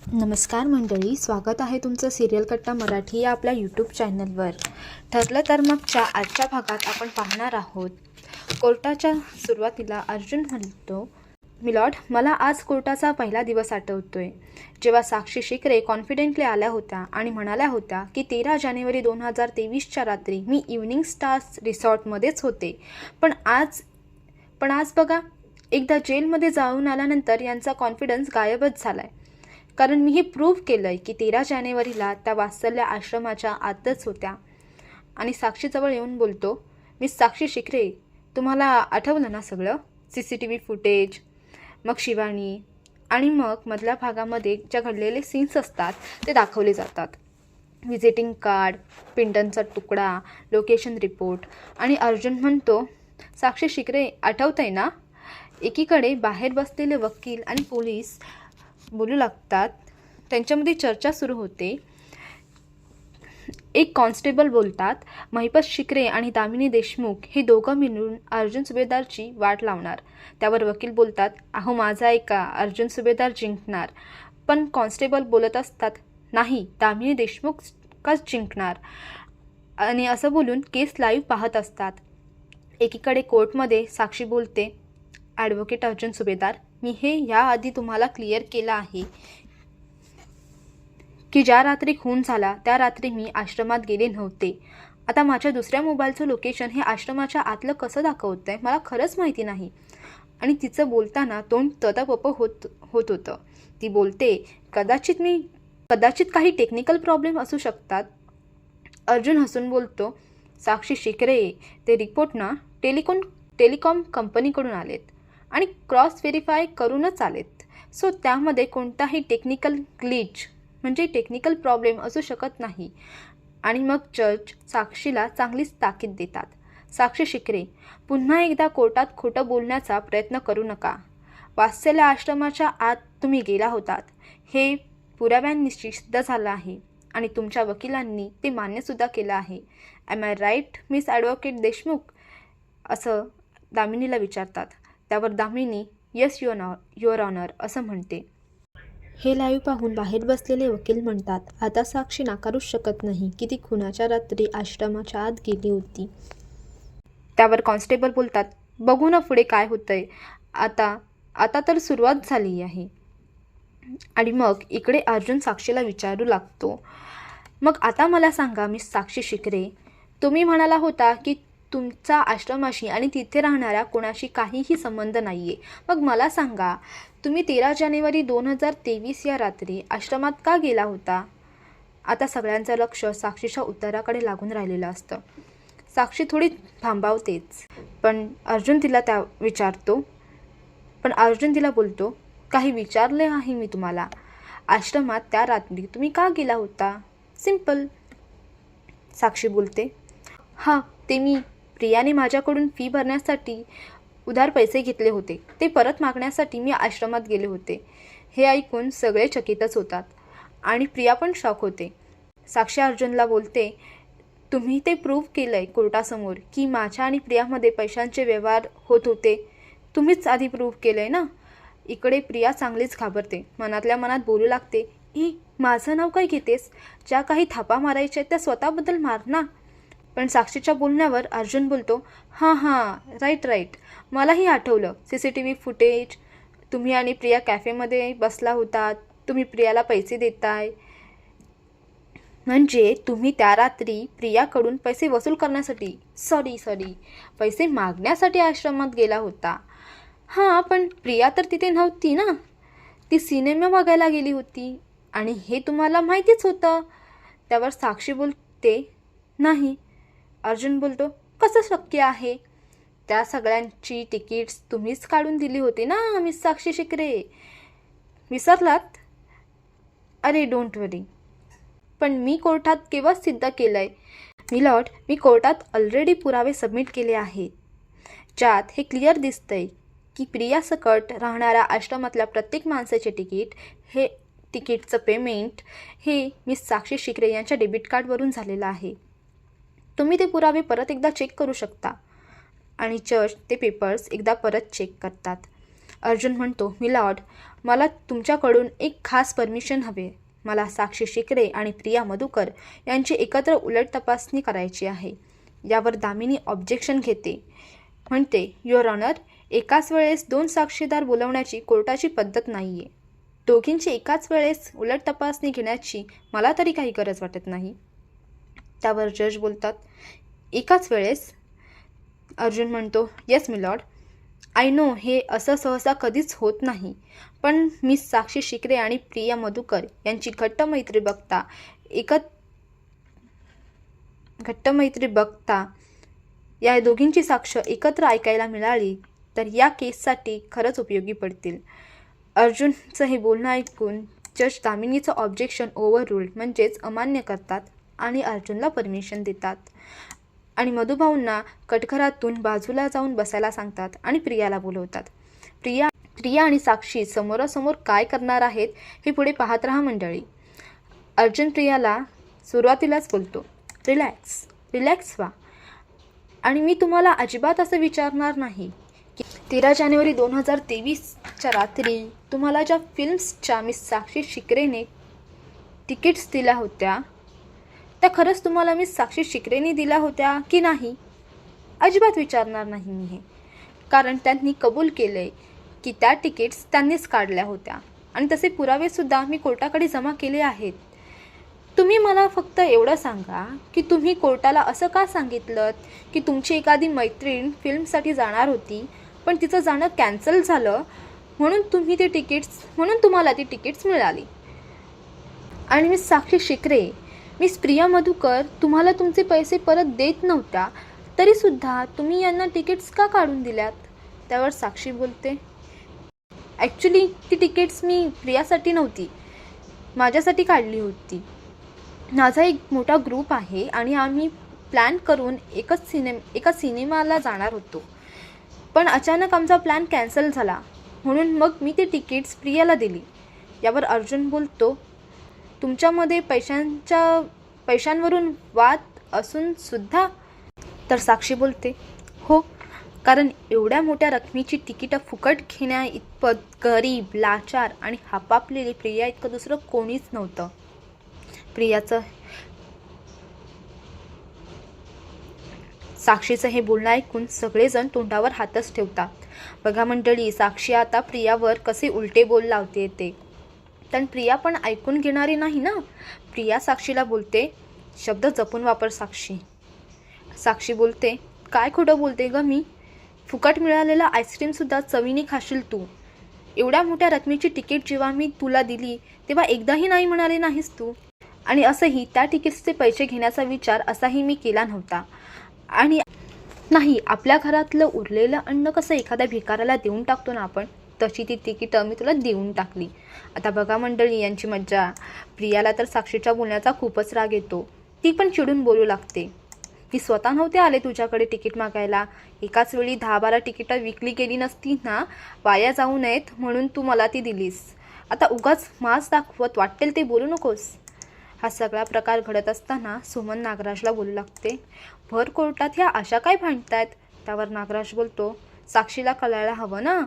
नमस्कार मंडळी, स्वागत आहे तुमचं सिरियल कट्टा मराठी या आपल्या यूट्यूब चॅनलवर. ठरलं तर मगच्या आजच्या भागात आपण पाहणार आहोत. कोर्टाच्या सुरुवातीला अर्जुन म्हणतो, मिलॉर्ड, मला आज कोर्टाचा पहिला दिवस आठवतोय, जेव्हा साक्षी शिकरे कॉन्फिडेंटली आल्या होत्या आणि म्हणाल्या होत्या की 13 जानेवारी 2023च्या रात्री मी इव्हनिंग स्टार्स रिसॉर्टमध्येच होते. पण आज बघा, एकदा जेलमध्ये जाऊन आल्यानंतर यांचा कॉन्फिडन्स गायबच झालाय. कारण मी हे प्रूव्ह केलं आहे की 13 जानेवारीला त्या वात्सल्य आश्रमाच्या आतच होत्या. आणि साक्षीजवळ येऊन बोलतो, मिस साक्षी शिकरे, तुम्हाला आठवलं ना सगळं? CCTV फुटेज, मग शिवानी आणि मग मधल्या भागामध्ये ज्या घडलेले सीन्स असतात ते दाखवले जातात. व्हिजिटिंग कार्ड, पिंडनचा तुकडा, लोकेशन रिपोर्ट. आणि अर्जुन म्हणतो, साक्षी शिकरे, आठवतं आहे ना? एकीकडे बाहेर बसलेले वकील आणि पोलीस बोलू लागतात. त्यांच्यामध्ये चर्चा सुरू होते. एक कॉन्स्टेबल बोलतात, महिपत शिकरे आणि दामिनी देशमुख हे दोघं मिळून अर्जुन सुभेदारची वाट लावणार. त्यावर वकील बोलतात, अहो माझा ऐका, अर्जुन सुभेदार जिंकणार. पण कॉन्स्टेबल बोलत असतात, नाही, दामिनी देशमुखच जिंकणार. आणि असं बोलून केस लाईव्ह पाहत असतात. एकीकडे कोर्टमध्ये साक्षी बोलते, ॲडव्होकेट अर्जुन सुभेदार, मी हे याआधी तुम्हाला क्लिअर केलं आहे की ज्या रात्री खून झाला त्या रात्री मी आश्रमात गेले नव्हते. आता माझ्या दुसऱ्या मोबाईलचं लोकेशन हे आश्रमाच्या आतलं कसं दाखवतं आहे मला खरंच माहिती नाही. आणि तिचं बोलताना तोंड ततपप होत होतं. ती बोलते, कदाचित काही टेक्निकल प्रॉब्लेम असू शकतात. अर्जुन हसून बोलतो, साक्षी शिकरे, ते रिपोर्ट ना टेलिकॉम कंपनीकडून आलेत आणि क्रॉस व्हेरीफाय करूनच आलेत. सो त्यामध्ये कोणताही टेक्निकल ग्लिच म्हणजे टेक्निकल प्रॉब्लेम असू शकत नाही. आणि मग जज साक्षीला चांगलीच ताकीद देतात, साक्षी शिकरे, पुन्हा एकदा कोर्टात खोटं बोलण्याचा प्रयत्न करू नका. वात्सल्य आश्रमाच्या आत तुम्ही गेला होतात हे पुराव्यांनी सिद्ध झालं आहे आणि तुमच्या वकिलांनी ते मान्यसुद्धा केलं आहे. Am I right miss advocate Deshmukh, असं दामिनीला विचारतात. त्यावर दामिनी, येस युअर ऑनर असं म्हणते. हे लाईव्ह पाहून बाहेर बसलेले वकील म्हणतात, आता साक्षी नाकारूच शकत नाही की ती खुनाच्या रात्री आश्रमाच्या आत गेली होती. त्यावर कॉन्स्टेबल बोलतात, बघू ना पुढे काय होतंय. आता तर सुरुवात झाली आहे. आणि मग इकडे अर्जुन साक्षीला विचारू लागतो, मग आता मला सांगा मिस साक्षी शिकरे, तुम्ही म्हणाला होता की तुमचा आश्रमाशी आणि तिथे राहणाऱ्या कोणाशी काहीही संबंध नाही आहे. मग मला सांगा, तुम्ही 13 जानेवारी 2023 या रात्री आश्रमात का गेला होता? आता सगळ्यांचं लक्ष साक्षीच्या उत्तराकडे लागून राहिलेलं असतं. साक्षी थोडी थांबावतेच, पण अर्जुन तिला बोलतो, काही विचारले आहे मी तुम्हाला. आश्रमात त्या रात्री तुम्ही का गेला होता? सिम्पल. साक्षी बोलते, हां, ते मी प्रियाने माझ्याकडून फी भरण्यासाठी उधार पैसे घेतले होते, ते परत मागण्यासाठी मी आश्रमात गेले होते. हे ऐकून सगळे चकितच होतात आणि प्रिया पण शॉक होते. साक्षी अर्जुनला बोलते, तुम्ही ते प्रूव्ह केलं आहे कोर्टासमोर की माझ्या आणि प्रियामध्ये पैशांचे व्यवहार होत होते. तुम्हीच आधी प्रूव्ह केलं आहे ना. इकडे प्रिया चांगलीच घाबरते, मनातल्या मनात बोलू लागते, माझं नाव काय घेतेस? ज्या काही थापा मारायच्या त्या स्वतःबद्दल मार ना. पण साक्षीच्या बोलण्यावर अर्जुन बोलतो, हां, राईट, मलाही आठवलं. CCTV फुटेज, तुम्ही आणि प्रिया कॅफेमध्ये बसला होतात, तुम्ही प्रियाला पैसे देताय, म्हणजे तुम्ही त्या रात्री प्रियाकडून पैसे वसूल करण्यासाठी सॉरी पैसे मागण्यासाठी आश्रमात गेला होता. हां, पण प्रिया तर तिथे नव्हती ना, ती सिनेमा बघायला गेली होती आणि हे तुम्हाला माहितीच होतं. त्यावर साक्षी बोलते, नाही. अर्जुन बोलतो, कसं शक्य आहे? त्या सगळ्यांची तिकीट्स तुम्हीच काढून दिली होती ना मिस साक्षी शिकरे, विसरलात? अरे डोंट वरी, पण मी कोर्टात केव्हाच सिद्ध केलं आहे मिलॉर्ड. मी कोर्टात ऑलरेडी पुरावे सबमिट केले आहेत, ज्यात हे क्लिअर दिसतंय की प्रियासकट राहणाऱ्या आश्रमातल्या प्रत्येक माणसाचे तिकीटचं पेमेंट हे मिस साक्षी शिकरे यांच्या डेबिट कार्डवरून झालेलं आहे. तुम्ही ते पुरावे परत एकदा चेक करू शकता. आणि जज ते पेपर्स एकदा परत चेक करतात. अर्जुन म्हणतो, मिलॉर्ड, मला तुमच्याकडून एक खास परमिशन हवे. मला साक्षी शिकरे आणि प्रिया मधुकर यांची एकत्र उलट तपासणी करायची आहे. यावर दामिनी ऑब्जेक्शन घेते. म्हणते, युअर ऑनर, एकाच वेळेस 2 साक्षीदार बोलवण्याची कोर्टाची पद्धत नाही आहे. दोघींची एकाच वेळेस उलट तपासणी घेण्याची मला तरी काही गरज वाटत नाही. त्यावर जज बोलतात, एकाच वेळेस? अर्जुन म्हणतो, येस मिलॉर्ड, आय नो हे असं सहसा कधीच होत नाही, पण मिस साक्षी शिकरे आणि प्रिया मधुकर यांची घट्ट मैत्री बघता या दोघींची साक्ष एकत्र ऐकायला मिळाली तर या केससाठी खरंच उपयोगी पडतील. अर्जुनचं हे बोलणं ऐकून जज दामिनीचं ऑब्जेक्शन ओव्हररूल्ड म्हणजेच अमान्य करतात आणि अर्जुनला परमिशन देतात आणि मधुभाऊंना कटघरातून बाजूला जाऊन बसायला सांगतात आणि प्रियाला बोलवतात. प्रिया आणि साक्षी समोरासमोर काय करणार आहेत हे पुढे पाहत राहा मंडळी. अर्जुन प्रियाला सुरुवातीलाच बोलतो, रिलॅक्स व्हा आणि मी तुम्हाला अजिबात असं विचारणार नाही की 13 जानेवारी 2023च्या रात्री तुम्हाला ज्या फिल्म्सच्या मिस साक्षी शिकरेने तिकीट्स दिल्या होत्या त्या खरंच तुम्हाला मिस साक्षी शिकरेने दिल्या होत्या की नाही, अजिबात विचारणार नाही मी हे. कारण त्यांनी कबूल केले की त्या तिकीट्स त्यांनीच काढल्या होत्या आणि तसे पुरावेसुद्धा मी कोर्टाकडे जमा केले आहेत. तुम्ही मला फक्त एवढं सांगा की तुम्ही कोर्टाला असं का सांगितलं की तुमची एखादी मैत्रीण फिल्मसाठी जाणार होती पण तिचं जाणं कॅन्सल झालं म्हणून तुम्हाला ती तिकीट्स मिळाली. आणि मिस साक्षी शिकरे, मिस प्रिया मधुकर तुम्हाला तुमचे पैसे परत देत नव्हत्या तरीसुद्धा तुम्ही यांना तिकीट्स का काढून दिल्यात? त्यावर साक्षी बोलते, ॲक्च्युली ती तिकीट्स मी प्रियासाठी नव्हती, माझ्यासाठी काढली होती. माझा एक मोठा ग्रुप आहे आणि आम्ही प्लॅन करून एका सिनेमाला जाणार होतो, पण अचानक आमचा प्लॅन कॅन्सल झाला म्हणून मग मी ती तिकीट्स प्रियाला दिली. यावर अर्जुन बोलतो, तुमच्यामध्ये पैशांवरून वाद असून सुद्धा? तर साक्षी बोलते, हो, कारण एवढ्या मोठ्या रकमेची तिकीटं फुकट घेण्या इतपत गरीब, लाचार आणि हापापलेली प्रिया इतकं दुसरं कोणीच नव्हतं. साक्षीचं हे बोलणं ऐकून सगळेजण तोंडावर हातच ठेवतात. बघा मंडळी, साक्षी आता प्रियावर कसे उलटे बोल लावते ते. पण प्रिया पण ऐकून घेणारी नाही ना. प्रिया साक्षीला बोलते, शब्द जपून वापर साक्षी. साक्षी बोलते, काय खोटं बोलते ग मी? फुकट मिळालेला आईस्क्रीमसुद्धा चवीने खाशील तू. एवढ्या मोठ्या रकमेची तिकीट जेव्हा मी तुला दिली तेव्हा एकदाही नाही म्हणाले नाहीस तू. आणि असंही त्या तिकीट्सचे पैसे घेण्याचा विचार असाही मी केला नव्हता. आणि नाही, आपल्या घरातलं उरलेलं अन्न कसं एखाद्या भिकाऱ्याला देऊन टाकतो ना आपण, तशी ती तिकीटं मी तुला देऊन टाकली. आता बघा मंडळी यांची मज्जा. प्रियाला तर साक्षीच्या बोलण्याचा खूपच राग येतो. ती पण चिडून बोलू लागते, मी स्वतः नव्हते आले तुझ्याकडे तिकीट मागायला. एकाच वेळी 10-12 तिकीटं विकली गेली नसती ना, वाया जाऊ नयेत म्हणून तू मला ती दिलीस. आता उगाच मास दाखवत वाटेल ते बोलू नकोस. हा सगळा प्रकार घडत असताना सुमन नागराजला बोलू लागते, भर कोर्टात ह्या अशा काय भांडतायत? त्यावर नागराज बोलतो, साक्षीला कळायला हवं ना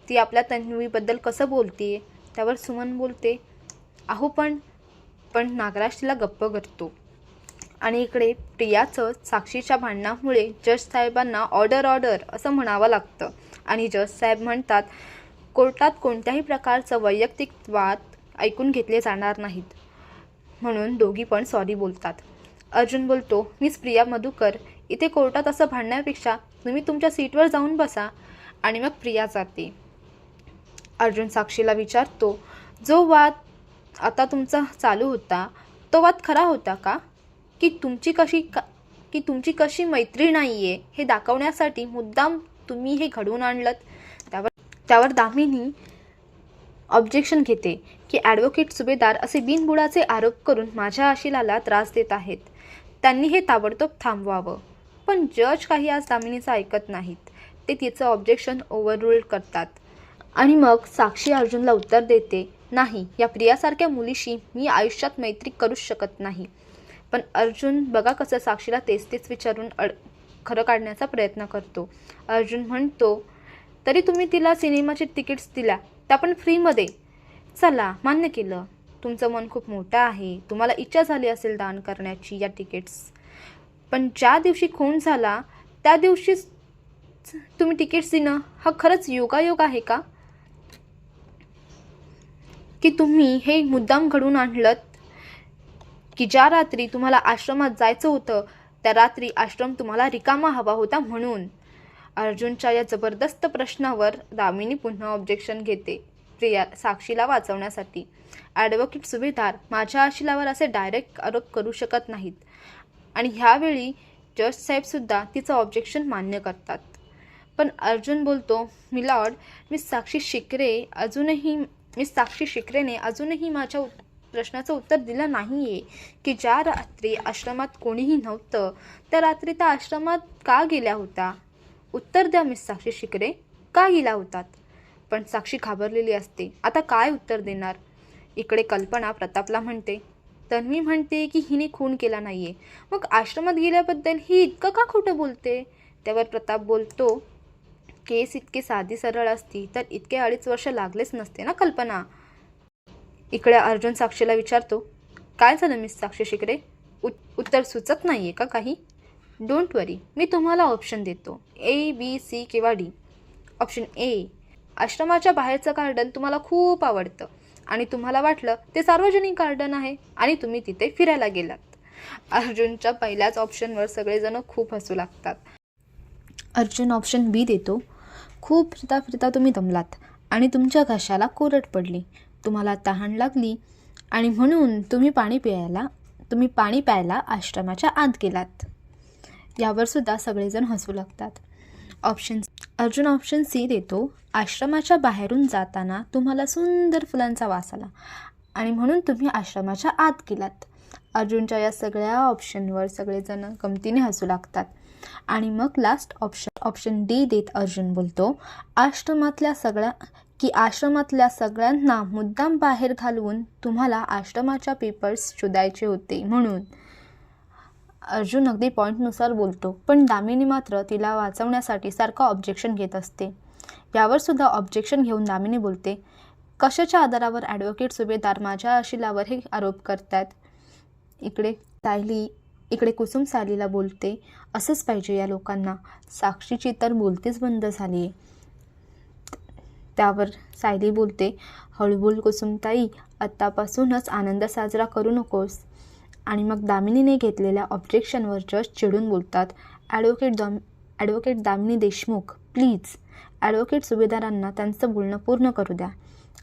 ती आपल्या तन्वीबद्दल कसं बोलते. त्यावर सुमन बोलते, अहो पण नागराज तिला गप्प करतो. आणि इकडे प्रियाचं साक्षीच्या भांडणामुळे जज साहेबांना ऑर्डर असं म्हणावं लागतं. आणि जज साहेब म्हणतात, कोर्टात कोणत्याही प्रकारचं वैयक्तिक वाद ऐकून घेतले जाणार नाहीत. म्हणून दोघी पण सॉरी बोलतात. अर्जुन बोलतो, मिस प्रिया मधुकर, इथे कोर्टात असं भांडण्यापेक्षा तुम्ही तुमच्या सीटवर जाऊन बसा. आणि मग प्रिया जाते. अर्जुन साक्षीला विचारतो, जो वाद आता तुमचा चालू होता तो वाद खरा होता का? की तुमची कशी मैत्री नाही आहे हे दाखवण्यासाठी मुद्दाम तुम्ही हे घडवून आणलं? त्यावर दामिनी ऑब्जेक्शन घेते की ॲडव्होकेट सुभेदार असे बिनबुडाचे आरोप करून माझ्या आशिलाला त्रास देत आहेत. त्यांनी हे ताबडतोब थांबवावं. पण जज काही आज दामिनीचं ऐकत नाहीत. ते तिचं ऑब्जेक्शन ओव्हररूल करतात. आणि मग साक्षी अर्जुनला उत्तर देते, नाही, या प्रियासारख्या मुलीशी मी आयुष्यात मैत्री करूच शकत नाही. पण अर्जुन बघा कसं साक्षीला तेच विचारून खरं काढण्याचा प्रयत्न करतो. अर्जुन म्हणतो, तरी तुम्ही तिला सिनेमाचे तिकीट्स दिल्या, त्या पण फ्रीमध्ये. चला, मान्य केलं. तुमचं मन खूप मोठं आहे, तुम्हाला इच्छा झाली असेल दान करण्याची या तिकीट्स. पण ज्या दिवशी खून झाला त्या दिवशीच तुम्ही तिकीट्स देणं हा खरंच योगायोग आहे का? की तुम्ही हे मुद्दाम घडवून आणलत की ज्या रात्री तुम्हाला आश्रमात जायचं होतं त्या रात्री आश्रम तुम्हाला रिकामा हवा होता म्हणून? अर्जुनच्या या जबरदस्त प्रश्नावर दामिनी पुन्हा ऑब्जेक्शन घेते. प्रिया साक्षीला वाचवण्यासाठी. ॲडव्होकेट सुभेदार माझ्या आशिलावर असे डायरेक्ट आरोप करू शकत नाहीत. आणि ह्यावेळी जज साहेबसुद्धा तिचं ऑब्जेक्शन मान्य करतात. पण अर्जुन बोलतो, मिलॉर्ड, मिस साक्षी शिकरेने अजूनही माझ्या प्रश्नाचं उत्तर दिलं नाही आहे की ज्या रात्री आश्रमात कोणीही नव्हतं त्या रात्री त्या आश्रमात का गेल्या होत्या? उत्तर द्या मिस साक्षी शिकरे, का गेला होतात? पण साक्षी घाबरलेली असते. आता काय उत्तर देणार? इकडे कल्पना प्रतापला म्हणते, तन्वी म्हणते की हिने खून केला नाहीये, मग आश्रमात गेल्याबद्दल ही इतकं का खोटं बोलते? त्यावर प्रताप बोलतो, केस इतकी साधी सरळ असती तर इतके 2.5 वर्ष लागलेच नसते ना कल्पना. इकडे अर्जुन साक्षीला विचारतो, काय झालं मिस साक्षी शिकरे? उत्तर सुचत नाहीये का काही? डोंट वरी, मी तुम्हाला ऑप्शन देतो, A, B, C किंवा D. ऑप्शन ए, आश्रमाच्या बाहेरचं गार्डन तुम्हाला खूप आवडतं आणि तुम्हाला वाटलं ते सार्वजनिक गार्डन आहे आणि तुम्ही तिथे फिरायला गेलात. अर्जुनच्या पहिल्याच ऑप्शनवर सगळेजण खूप हसू लागतात. अर्जुन ऑप्शन बी देतो, खूप फिरता फिरता तुम्ही दमलात आणि तुमच्या घशाला कोरड पडली, तुम्हाला तहान लागली आणि म्हणून तुम्ही पाणी प्यायला आश्रमाच्या आत गेलात. यावर सुद्धा सगळेजण हसू लागतात. अर्जुन ऑप्शन सी देतो, आश्रमाच्या बाहेरून जाताना तुम्हाला सुंदर फुलांचा वास आला आणि म्हणून तुम्ही आश्रमाच्या आत गेलात. अर्जुनच्या या सगळ्या ऑप्शनवर सगळेजण गमतीने हसू लागतात. आणि मग लास्ट ऑप्शन डी देत अर्जुन बोलतो, आश्रमातल्या सगळ्यांना मुद्दाम बाहेर घालवून तुम्हाला आश्रमाच्या पेपर्स शोधायचे होते म्हणून. अर्जुन अगदी पॉईंटनुसार बोलतो, पण दामिनी मात्र तिला वाचवण्यासाठी सारखं ऑब्जेक्शन घेत असते. यावर सुद्धा ऑब्जेक्शन घेऊन दामिनी बोलते, कशाच्या आधारावर ॲडव्होकेट सुभेदार माझ्या आशिलावर हे आरोप करतात? इकडे कुसुम सायलीला बोलते, असंच पाहिजे या लोकांना. साक्षीची तर बोलतेच बंद झाली आहे. त्यावर सायली बोलते, हळू बोल कुसुमताई, आत्तापासूनच आनंद साजरा करू नकोस. आणि मग दामिनीने घेतलेल्या ऑब्जेक्शनवर जज चिडून बोलतात, advocate Damini Deshmukh, please advocate सुभेदारांना त्यांचं बोलणं पूर्ण करू द्या.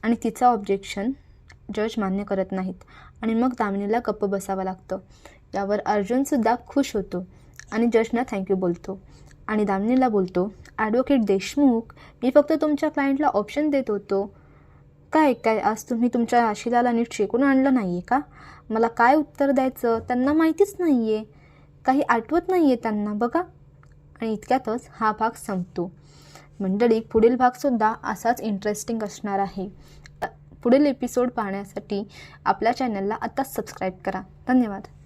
आणि तिचं ऑब्जेक्शन जज मान्य करत नाहीत आणि मग दामिनीला गप्प बसावं लागतं. यावर अर्जुनसुद्धा खुश होतो आणि जजना थँक्यू बोलतो आणि दामिनीला बोलतो, ॲडव्होकेट देशमुख, मी फक्त तुमच्या क्लायंटला ऑप्शन देत होतो. काय आज तुम्ही तुमच्या आशिलाला नीट शिकून आणलं नाही आहे का? मला काय उत्तर द्यायचं त्यांना माहितीच नाही आहे, काही आठवत नाही आहे त्यांना बघा. आणि इतक्यातच हा भाग संपतो. मंडळी, पुढील भागसुद्धा असाच इंटरेस्टिंग असणार आहे. पुढील एपिसोड पाहण्यासाठी आपल्या चॅनलला आत्ताच सबस्क्राईब करा. धन्यवाद.